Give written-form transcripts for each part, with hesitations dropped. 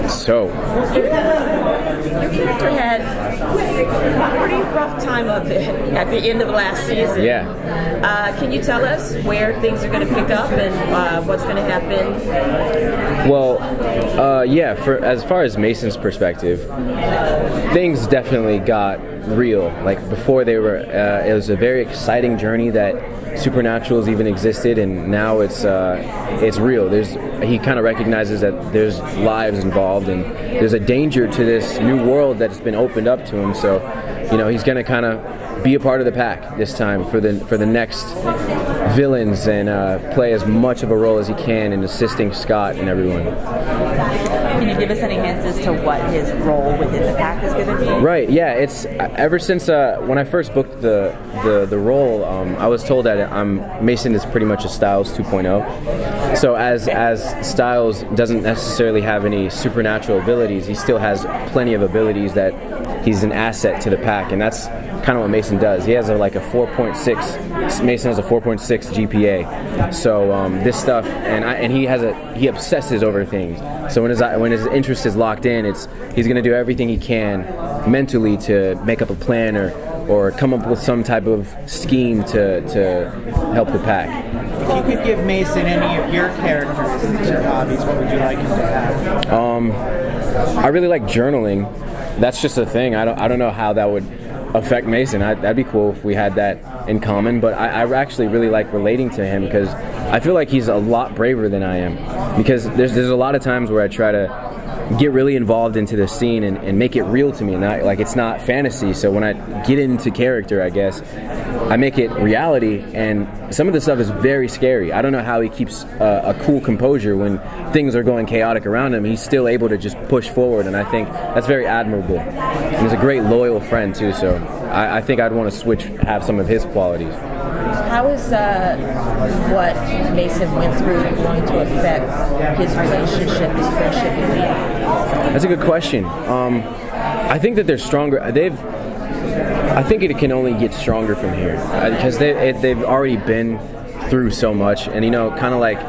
So, your character had a pretty rough time of it at the end of last season. Yeah. Can you tell us where things are going to pick up and what's going to happen? Well, yeah, as far as Mason's perspective, things definitely got real. Like before they were, it was a very exciting journey that supernaturals even existed, and now it's real. He kind of recognizes that there's lives involved, and there's a danger to this new world that's been opened up to him. So, he's going to kind of be a part of the pack this time for the next villains, and play as much of a role as he can in assisting Scott and everyone. Can you give us any hints as to what his role within the pack is going to be? Right. Yeah. It's ever since when I first booked the role, I was told that Mason is pretty much a Stiles 2.0. So as Stiles doesn't necessarily have any supernatural abilities, he still has plenty of abilities that he's an asset to the pack, and that's kind of what Mason does. He has a 4.6. Mason has a 4.6 GPA. So this stuff, and he obsesses over things. So when his interest is locked in, he's going to do everything he can mentally to make up a plan or come up with some type of scheme to help the pack. If you could give Mason any of your characteristics or hobbies, what would you like him to have? I really like journaling. That's just a thing. I don't know how that would affect Mason. That'd be cool if we had that in common, but I actually really like relating to him because I feel like he's a lot braver than I am, because there's a lot of times where I try to get really involved into the scene and make it real to me, and it's not fantasy. So when I get into character, I guess I make it reality, and some of the stuff is very scary. I don't know how he keeps a cool composure when things are going chaotic around him. He's still able to just push forward, and I think that's very admirable. And he's a great loyal friend too, so I think I'd want to have some of his qualities. How is what Mason went through going to affect his relationship, his friendship with you? That's a good question. I think that they're stronger. I think it can only get stronger from here because they've already been through so much, and kind of like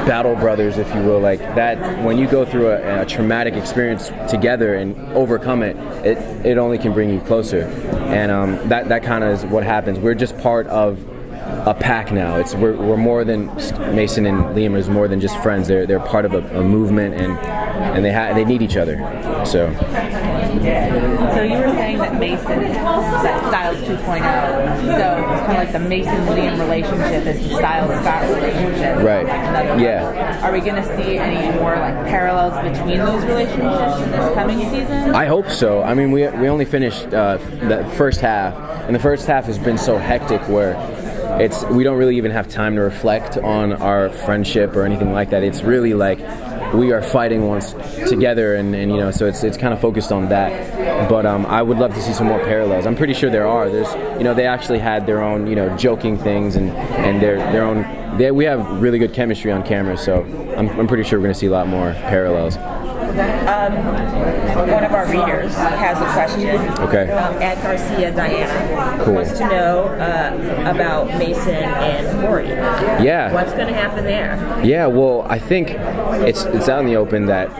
battle brothers, if you will, like that. When you go through a traumatic experience together and overcome it only can bring you closer, and that kind of is what happens. We're just part of a pack now. We're more than Mason and Liam is more than just friends. They're part of a movement, and they need each other. So you were saying that Mason is that Stiles 2.0. So it's kind of like the Mason-Liam relationship is the Stiles-Scott relationship. Right. Yeah. Are we going to see any more parallels between those relationships in this coming season? I hope so. I mean, we only finished the first half, and the first half has been so hectic where we don't really even have time to reflect on our friendship or anything like that. It's really like we are fighting once together, and so it's kind of focused on that. But I would love to see some more parallels. I'm pretty sure there are. They actually had their own joking things and their own. We have really good chemistry on camera, so I'm pretty sure we're going to see a lot more parallels. One of our readers has a question. Okay. At Garcia Diana Cool. wants to know about Mason and Corey. Yeah. What's going to happen there? Yeah. Well, I think it's out in the open that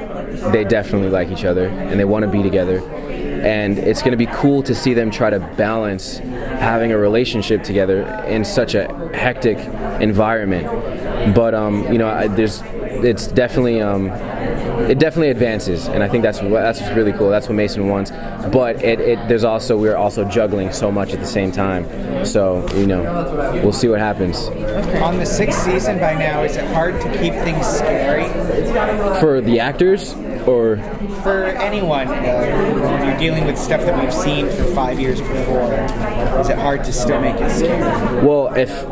they definitely like each other and they want to be together, and it's going to be cool to see them try to balance having a relationship together in such a hectic environment. But it's definitely. It definitely advances, and I think that's really cool. That's what Mason wants. But we're also juggling so much at the same time. So we'll see what happens. On the 6th season by now, is it hard to keep things scary? For the actors, or for anyone? You're dealing with stuff that we've seen for 5 years before. Is it hard to still make it scary? Well, if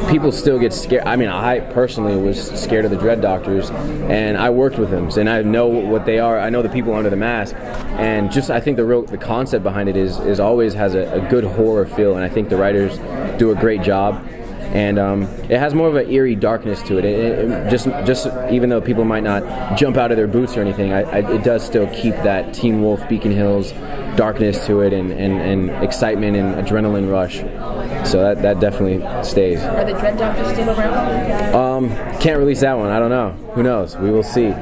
people still get scared, I mean, I personally was scared of the Dread Doctors, and I worked with them, and I know what they are. I know the people under the mask, and I think the concept behind it is always has a good horror feel, and I think the writers do a great job. And it has more of an eerie darkness to it. It just even though people might not jump out of their boots or anything, it does still keep that Teen Wolf, Beacon Hills darkness to it, and excitement and adrenaline rush. So that definitely stays. Are the Dread Doctors still around? Can't release that one. I don't know. Who knows? We will see.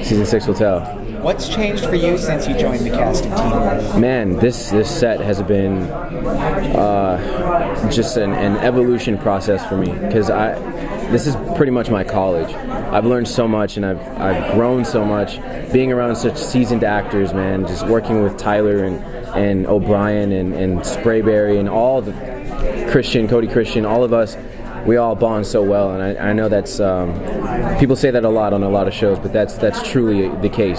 Season 6 will tell. What's changed for you since you joined the casting team? Man, this set has been just an evolution process for me, because this is pretty much my college. I've learned so much, and I've grown so much being around such seasoned actors, man. Just working with Tyler and O'Brien and Sprayberry and all the Cody Christian, all of us. We all bond so well, and I know that's people say that a lot on a lot of shows, but that's truly the case.